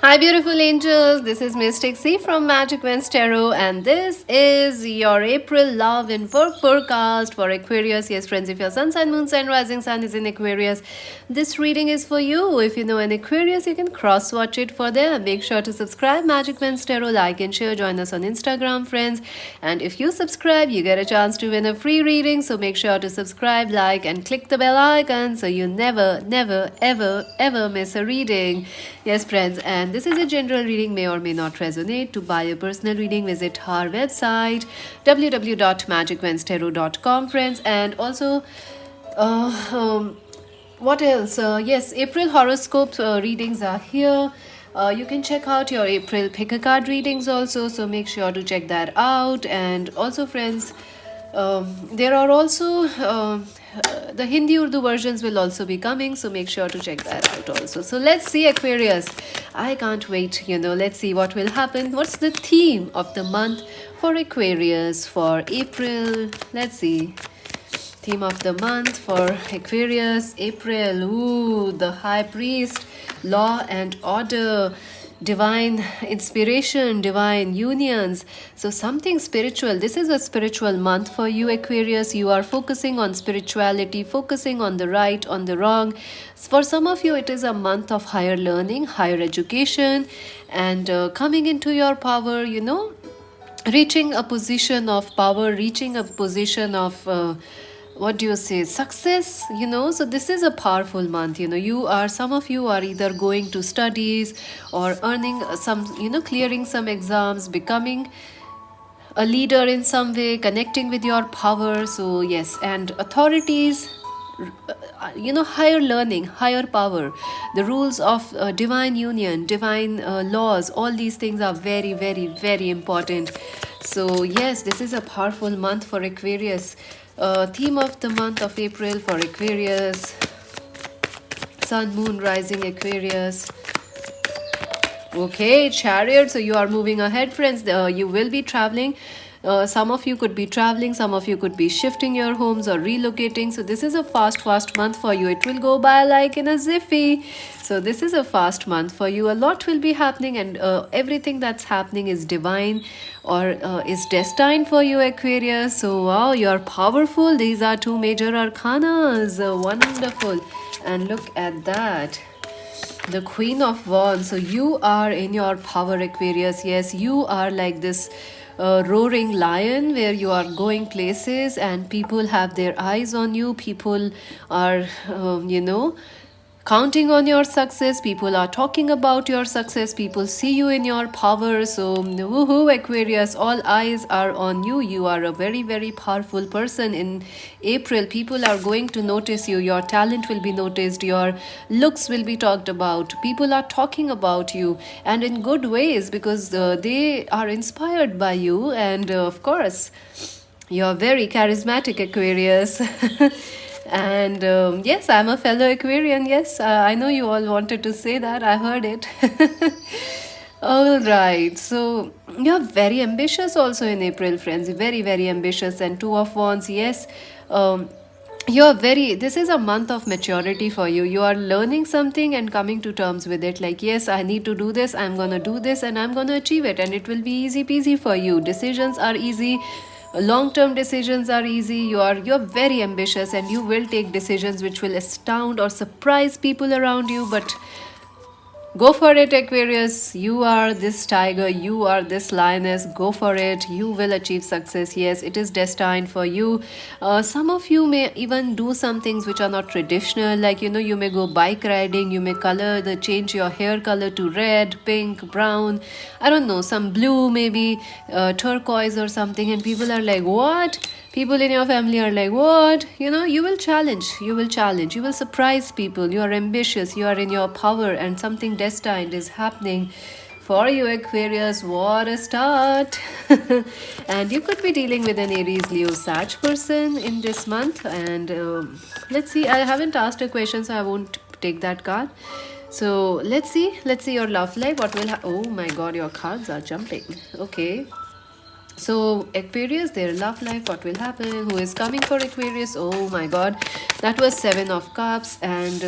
Hi, beautiful angels. This is Mystic C from Magic Wens Tarot, and this is your April love and work forecast for Aquarius. Yes, friends, if your sun, sign, moon, sign, rising sun is in Aquarius, this reading is for you. If you know an Aquarius, you can cross watch it for them. Make sure to subscribe, Magic Wens Tarot, like and share. Join us on Instagram, friends. And if you subscribe, you get a chance to win a free reading. So make sure to subscribe, like, and click the bell icon so you never, ever miss a reading. Yes, friends, and this is a general reading, may or may not resonate. To buy a personal reading, visit our website www.magicwednestarot.com, friends. And also, uh, um, what else? Yes, April horoscope readings are here. You can check out your April pick a card readings also, so make sure to check that out. And also, friends, there are also the Hindi Urdu versions will also be coming, so make sure to check that out also. So let's see, Aquarius. I can't wait, let's see what will happen. What's the theme of the month for Aquarius for April? Let's see. Theme of the month for Aquarius, April. Ooh, the High Priest, law and order, divine inspiration, divine unions. So something spiritual. This is a spiritual month for you, Aquarius. You are focusing on spirituality, focusing on the right, on the wrong. For some of you, it is a month of higher learning, higher education, and coming into your power, reaching a position of power, reaching a position of what do you say, success. So this is a powerful month. Some of you are either going to studies or earning some, clearing some exams, becoming a leader in some way, connecting with your power. So yes, and authorities, higher learning, higher power, the rules of divine union, divine laws, all these things are very important. So yes, this is a powerful month for Aquarius. Theme of the month of April for Aquarius, sun, moon, rising, Aquarius. Okay, chariot. So you are moving ahead, friends. You will be traveling. Some of you could be traveling, some of you could be shifting your homes or relocating. So this is a fast month for you. It will go by like in a ziffy. So this is a fast month for you. A lot will be happening, and everything that's happening is divine or is destined for you, Aquarius. So wow, you are powerful. These are two major arcanas. Wonderful. And look at that, the Queen of Wands. So you are in your power, Aquarius. Yes, you are like this roaring lion where you are going places and people have their eyes on you. People are, counting on your success. People are talking about your success. People see you in your power. So woohoo, Aquarius, all eyes are on you. You are a very powerful person in April. People are going to notice you. Your talent will be noticed. Your looks will be talked about. People are talking about you, and in good ways, because they are inspired by you. And of course, you're very charismatic, Aquarius. And yes, I'm a fellow Aquarian. Yes, I know you all wanted to say that. I heard it. All right. So you're very ambitious also in April, friends. Very ambitious. And Two of Wands, yes. You're very, this is a month of maturity for you. You are learning something and coming to terms with it. Like, yes, I need to do this. I'm going to do this and I'm going to achieve it. And it will be easy peasy for you. Decisions are easy, long term decisions are easy. You're very ambitious, and you will take decisions which will astound or surprise people around you. But go for it, Aquarius. You are this tiger, you are this lioness. Go for it. You will achieve success. Yes, it is destined for you. Some of you may even do some things which are not traditional, like you may go bike riding, you may change your hair color to red, pink, brown, I don't know, some blue, maybe turquoise or something, and people are like, what? People in your family are like, what? You will challenge, you will surprise people. You are ambitious, you are in your power, and something destined is happening for you, Aquarius. What a start. And you could be dealing with an Aries, Leo, Sag person in this month. And let's see, I haven't asked a question, so I won't take that card. So let's see your love life. What will oh my god, your cards are jumping. Okay. So, Aquarius, their love life, what will happen? Who is coming for Aquarius? Oh my god, that was Seven of Cups, and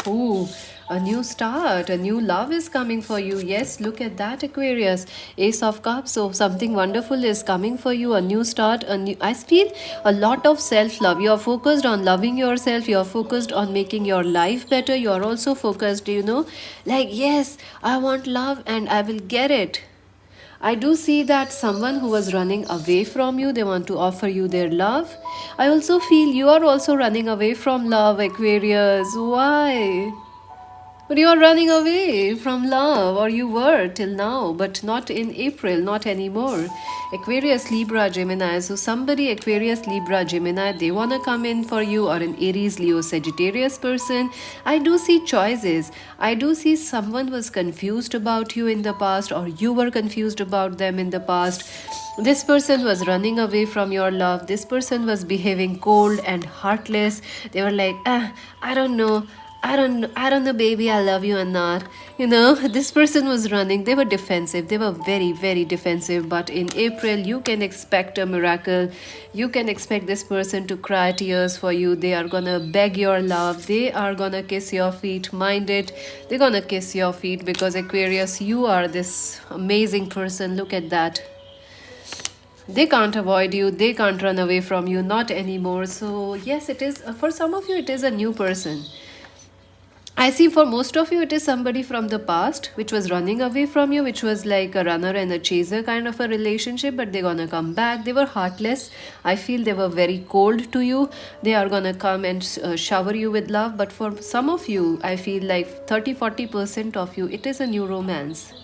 ooh, a new start, a new love is coming for you. Yes, look at that, Aquarius. Ace of Cups, so something wonderful is coming for you, a new start, a new. I feel a lot of self love. You are focused on loving yourself, you are focused on making your life better, you are also focused, like, yes, I want love and I will get it. I do see that someone who was running away from you, they want to offer you their love. I also feel you are also running away from love, Aquarius. Why? But you are running away from love, or you were till now, but not in April, not anymore. Aquarius, Libra, Gemini. So, somebody, Aquarius, Libra, Gemini, they want to come in for you, or an Aries, Leo, Sagittarius person. I do see choices. I do see someone was confused about you in the past, or you were confused about them in the past. This person was running away from your love. This person was behaving cold and heartless. They were like, I don't know. I don't know, baby, I love you or not. This person was running. They were defensive. They were very, very defensive. But in April, you can expect a miracle. You can expect this person to cry tears for you. They are gonna beg your love. They are gonna kiss your feet. Mind it. They're gonna kiss your feet because Aquarius, you are this amazing person. Look at that. They can't avoid you, they can't run away from you, not anymore. So yes, it is for some of you, it is a new person. I see for most of you, it is somebody from the past which was running away from you, which was like a runner and a chaser kind of a relationship, but they're gonna come back. They were heartless. I feel they were very cold to you. They are gonna come and shower you with love. But for some of you, I feel like 30-40% of you, it is a new romance.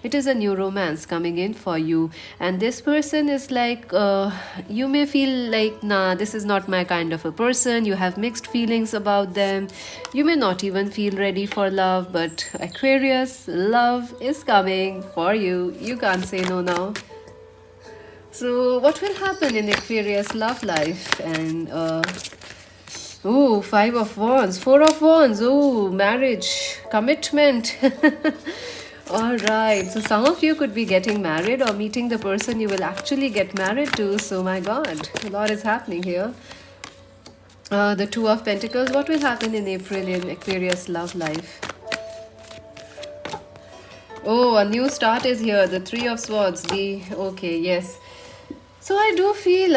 It is a new romance coming in for you, and this person is like, you may feel like, nah, this is not my kind of a person. You have mixed feelings about them. You may not even feel ready for love, but Aquarius, love is coming for you. You can't say no now. So what will happen in Aquarius love life? And oh, Five of Wands, Four of Wands. Oh, marriage, commitment. All right. So some of you could be getting married or meeting the person you will actually get married to. So my God, a lot is happening here. The Two of Pentacles. What will happen in April in Aquarius love life? Oh, a new start is here. The Three of Swords. Okay, yes. So I do feel,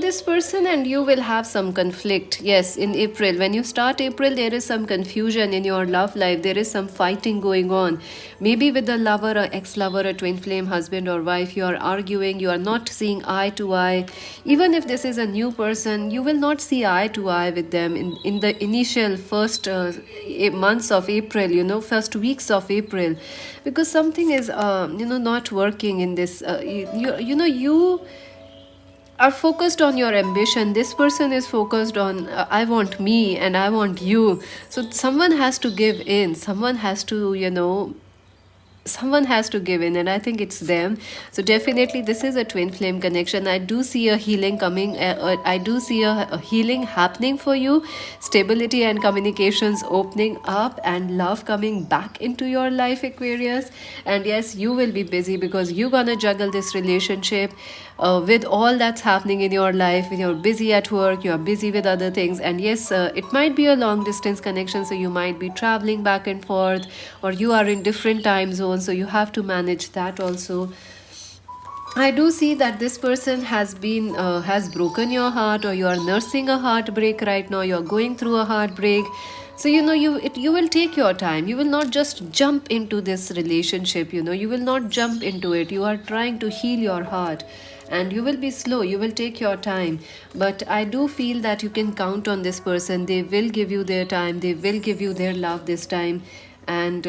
this person and you will have some conflict. Yes, in April. When you start April, there is some confusion in your love life. There is some fighting going on. Maybe with a lover, or ex-lover, a twin flame, husband or wife, you are arguing. You are not seeing eye to eye. Even if this is a new person, you will not see eye to eye with them in the initial first months of April, first weeks of April, because something is, not working in this. You are focused on your ambition. This person is focused on, I want me and I want you. So someone has to give in. Someone has to give in, and I think it's them. So definitely this is a twin flame connection. I do see a healing coming. I do see a healing happening for you, stability and communications opening up, and love coming back into your life, Aquarius. And yes, you will be busy because you're gonna juggle this relationship with all that's happening in your life. You're busy at work, you're busy with other things, and yes, it might be a long distance connection, so you might be traveling back and forth, or you are in different time zones, so you have to manage that also. I do see that this person has broken your heart, or you are nursing a heartbreak right now. You are going through a heartbreak. So you will take your time. You will not just jump into this relationship. You will not jump into it. You are trying to heal your heart, and you will be slow. You will take your time. But I do feel that you can count on this person. They will give you their time. They will give you their love this time, and.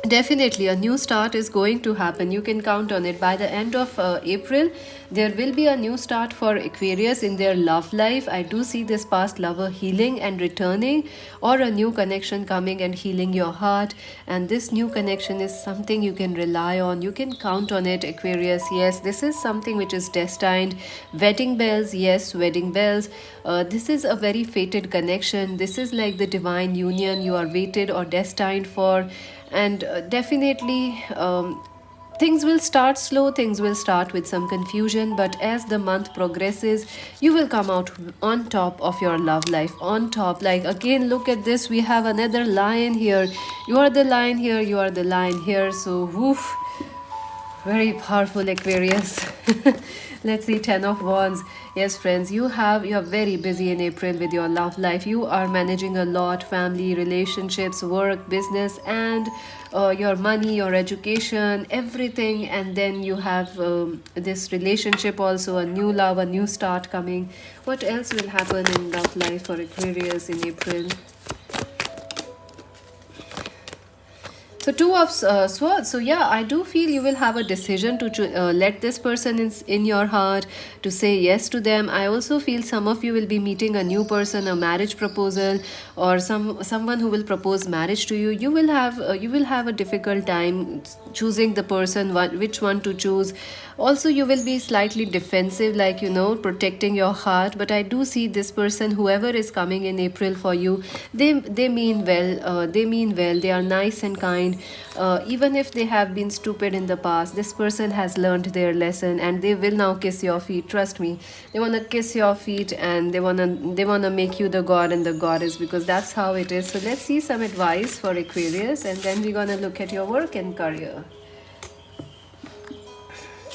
Definitely, a new start is going to happen. You can count on it. By the end of April, there will be a new start for Aquarius in their love life. I do see this past lover healing and returning, or a new connection coming and healing your heart. And this new connection is something you can rely on. You can count on it, Aquarius. Yes, this is something which is destined. Wedding bells, yes, wedding bells. This is a very fated connection. This is like the divine union you are waited or destined for. And definitely, things will start slow, things will start with some confusion, but as the month progresses, you will come out on top of your love life, on top. Like, again, look at this, we have another lion here. You are the lion here, you are the lion here. So woof, very powerful, Aquarius. Let's see, 10 of Wands. Yes, friends, you are very busy in April with your love life. You are managing a lot: family, relationships, work, business, and your money, your education, everything. And then you have this relationship also, a new love, a new start coming. What else will happen in love life for Aquarius in April? So two of swords. So yeah, I do feel you will have a decision to let this person in your heart, to say yes to them. I also feel some of you will be meeting a new person, a marriage proposal, or someone who will propose marriage to you. You will have a difficult time choosing the person, which one to choose. Also, you will be slightly defensive, like, protecting your heart. But I do see this person, whoever is coming in April for you, they mean well. They mean well. They are nice and kind. Even if they have been stupid in the past, this person has learned their lesson, and they will now kiss your feet. Trust me, they wanna kiss your feet, and they wanna make you the god and the goddess, because that's how it is. So let's see some advice for Aquarius, and then we're gonna look at your work and career.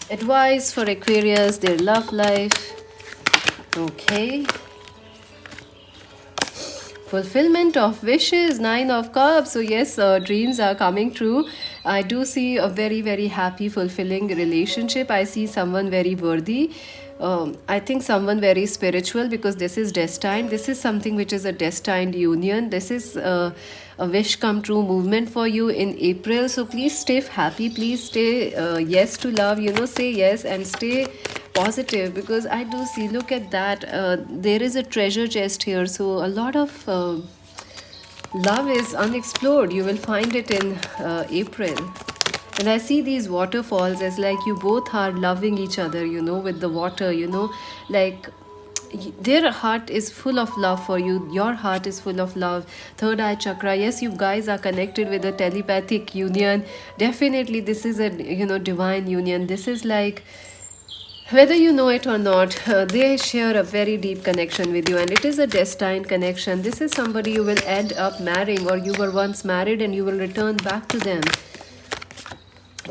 Advice for Aquarius, their love life. Okay. Fulfillment of wishes, 9 of cups. So yes, dreams are coming true. I do see a very, very happy, fulfilling relationship. I see someone very worthy. I think someone very spiritual, because this is destined. This is something which is a destined union. This is a wish come true movement for you in April. So please stay happy. Please stay yes to love. Say yes and stay positive, because I do see, look at that, there is a treasure chest here. So a lot of love is unexplored. You will find it in April. And I see these waterfalls as like you both are loving each other, with the water, like their heart is full of love for you. Your heart is full of love. Third eye chakra. Yes, you guys are connected with a telepathic union. Definitely, this is a divine union. This is like, whether you know it or not, they share a very deep connection with you, and it is a destined connection. This is somebody you will end up marrying, or you were once married and you will return back to them.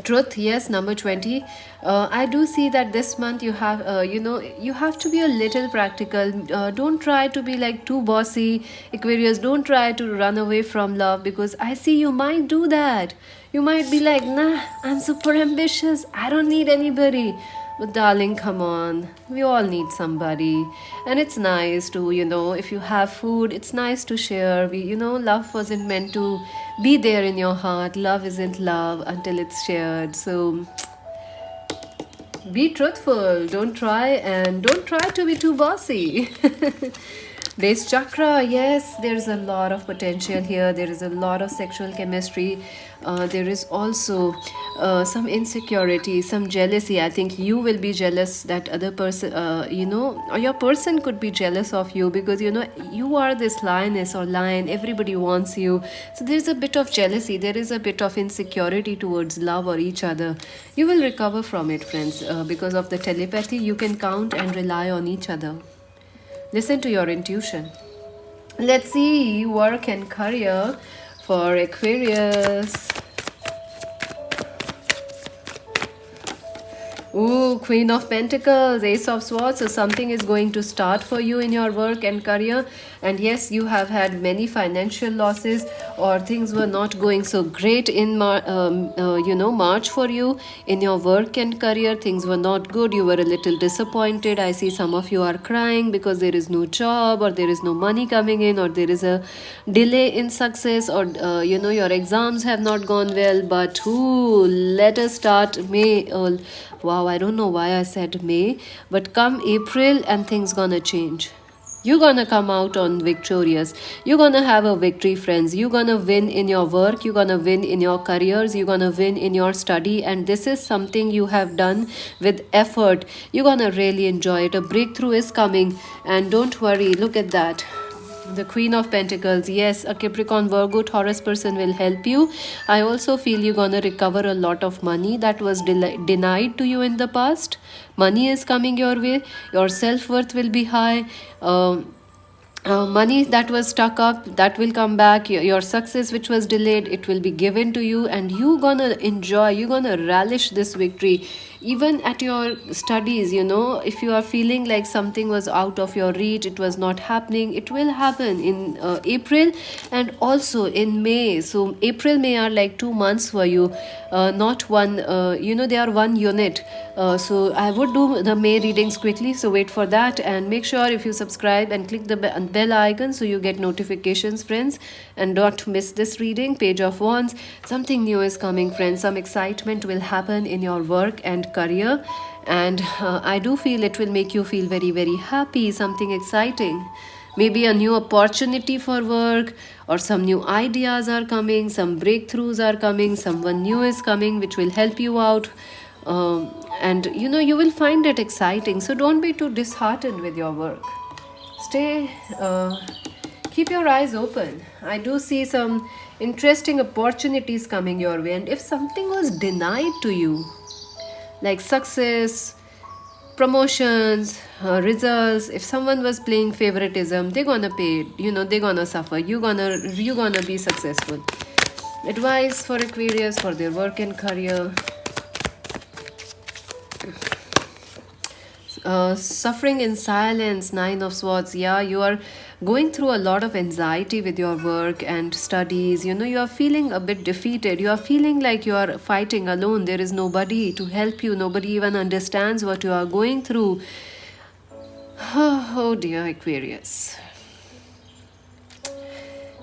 Truth, yes, number 20. I do see that this month you have you have to be a little practical. Don't try to be like too bossy, Aquarius. Don't try to run away from love, because I see you might do that. You might be like, nah, I'm super ambitious, I don't need anybody. But darling, come on, we all need somebody. And it's nice to, if you have food, it's nice to share. Love wasn't meant to be there in your heart. Love isn't love until it's shared. So be truthful. Don't try to be too bossy. Base chakra, yes, there's a lot of potential here. There is a lot of sexual chemistry. There is also some insecurity, some jealousy. I think you will be jealous that other person, or your person could be jealous of you, because you are this lioness or lion. Everybody wants you. So there's a bit of jealousy. There is a bit of insecurity towards love or each other. You will recover from it, friends, because of the telepathy. You can count and rely on each other. Listen to your intuition. Let's see work and career for Aquarius. Ooh, Queen of Pentacles, Ace of Swords. So something is going to start for you in your work and career. And yes, you have had many financial losses, or things were not going so great in March for you in your work and career. Things were not good. You were a little disappointed. I see some of you are crying because there is no job, or there is no money coming in, or there is a delay in success, or your exams have not gone well. But let us start May. Wow, I don't know why I said May, but come April and things gonna change. You're gonna come out on victorious. You're gonna have a victory, friends. You're gonna win in your work. You're gonna win in your careers. You're gonna win in your study. And this is something you have done with effort. You're gonna really enjoy it. A breakthrough is coming. And don't worry, look at that. The Queen of Pentacles. Yes, a Capricorn, Virgo, Taurus person will help you. I also feel you're gonna recover a lot of money that was denied to you in the past. Money is coming your way. Your self-worth will be high. Money that was stuck up, that will come back. Your success which was delayed, it will be given to you, and you gonna enjoy, you gonna relish this victory. Even at your studies, if you are feeling like something was out of your reach, it was not happening, it will happen in April and also in May. So April, May are like 2 months for you, not one. They are one unit. So I would do the May readings quickly, so wait for that, and make sure if you subscribe and click the bell icon so you get notifications, friends, and don't miss this reading. Page of Wands. Something new is coming, friends. Some excitement will happen in your work and career, and I do feel it will make you feel very, very happy. Something exciting, maybe a new opportunity for work, or some new ideas are coming, some breakthroughs are coming, someone new is coming which will help you out. And you will find it exciting, so don't be too disheartened with your work. Stay keep your eyes open. I do see some interesting opportunities coming your way, and if something was denied to you, like success, promotions, results, if someone was playing favoritism, they're gonna pay it. They're gonna suffer. You gonna be successful. Advice for Aquarius for their work and career. Suffering in silence, Nine of Swords. Yeah, you are going through a lot of anxiety with your work and studies. You are feeling a bit defeated. You are feeling like you are fighting alone. There is nobody to help you. Nobody even understands what you are going through. Oh dear, Aquarius.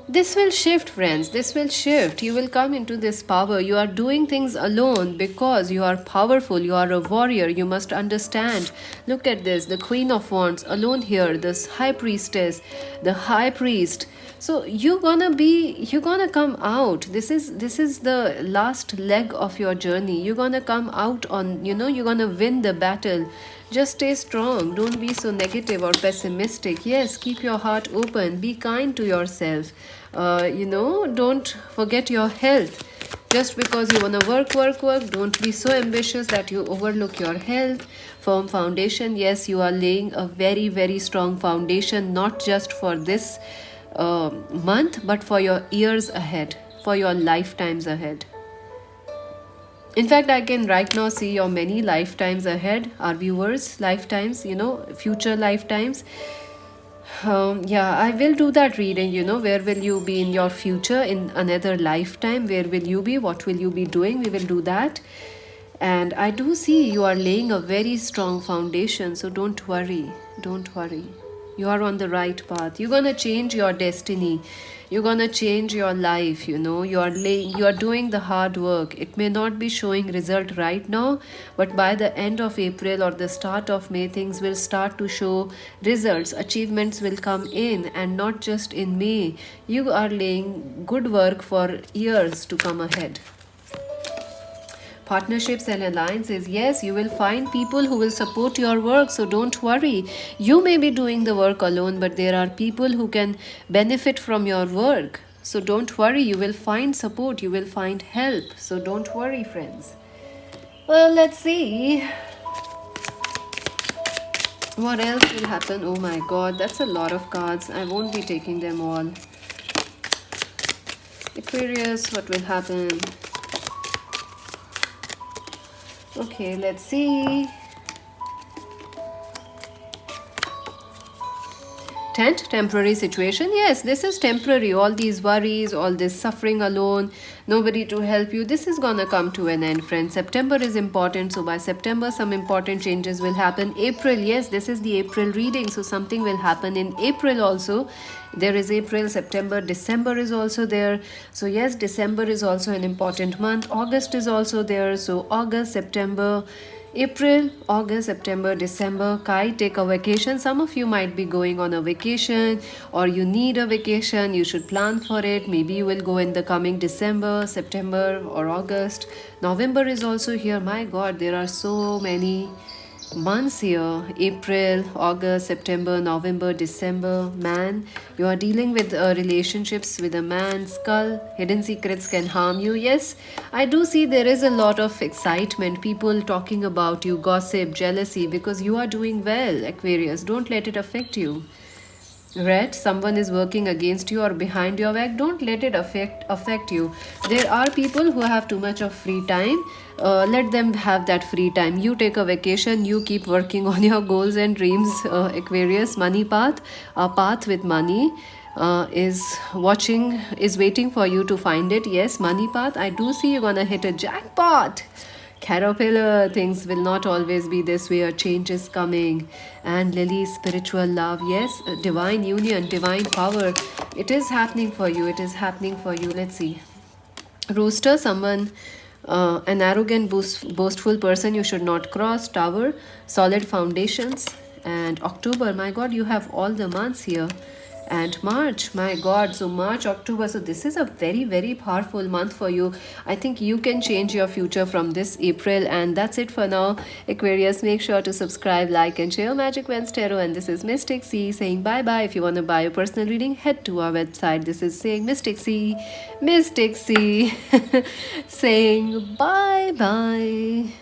This will shift, friends. This will shift. You will come into this power. You are doing things alone because you are powerful. You are a warrior. You must understand. Look at this. The Queen of Wands alone here. This High Priestess. The High Priest. So you're gonna come out. This is the last leg of your journey. You're gonna come out on, you're gonna win the battle. Just stay strong. Don't be so negative or pessimistic. Yes, keep your heart open. Be kind to yourself. Don't forget your health. Just because you want to work, don't be so ambitious that you overlook your health. Firm foundation. Yes, you are laying a very, very strong foundation, not just for this month, but for your years ahead, for your lifetimes ahead. In fact, I can right now see your many lifetimes ahead, our viewers' lifetimes, future lifetimes. Yeah, I will do that reading, where will you be in your future, in another lifetime, where will you be, what will you be doing, we will do that. And I do see you are laying a very strong foundation, so don't worry. You are on the right path. You're gonna change your destiny. You're gonna change your life. You are doing the hard work. It may not be showing result right now, but by the end of April or the start of May, things will start to show results. Achievements will come in, and not just in May. You are laying good work for years to come ahead. Partnerships and alliances. Yes, you will find people who will support your work, so don't worry. You may be doing the work alone, but there are people who can benefit from your work. So don't worry, you will find support, you will find help. So don't worry, friends. Well, let's see what else will happen. Oh my god, that's a lot of cards. I won't be taking them all. Aquarius, what will happen? Okay, let's see. Tent, temporary situation. Yes, this is temporary. All these worries, all this suffering alone, nobody to help you, this is gonna come to an end, friends. September is important, so by September some important changes will happen. April, yes, this is the April reading, so something will happen in April also. There is April, September, December is also there. So yes, December is also an important month. August is also there. So August, September, April, August, September, December. Kai, take a vacation. Some of you might be going on a vacation, or you need a vacation. You should plan for it. Maybe you will go in the coming December, September, or August. November is also here. My god, there are so many months here: April, August, September, November, December. Man, you are dealing with relationships with a man. Skull, hidden secrets can harm you. Yes, I do see there is a lot of excitement, people talking about you, gossip, jealousy, because you are doing well, Aquarius. Don't let it affect you. Red, someone is working against you or behind your back. Don't let it affect you. There are people who have too much of free time. Let them have that free time. You take a vacation. You keep working on your goals and dreams. Aquarius, money path, a path with money. Is waiting for you to find it. Yes, money path. I do see you're gonna hit a jackpot. Caterpillar, things will not always be this way. A change is coming. And Lily, spiritual love. Yes, divine union, divine power. It is happening for you. It is happening for you. Let's see. Rooster, someone, an arrogant, boastful person you should not cross. Tower, solid foundations. And October, my God, you have all the months here. And March, my God, so March, October, so this is a very, very powerful month for you. I think you can change your future from this April. And that's it for now, Aquarius. Make sure to subscribe, like, and share Magic Wednesday Tarot. And this is Mystic C saying bye bye. If you want to buy a personal reading, head to our website. This is saying Mystic C saying bye bye.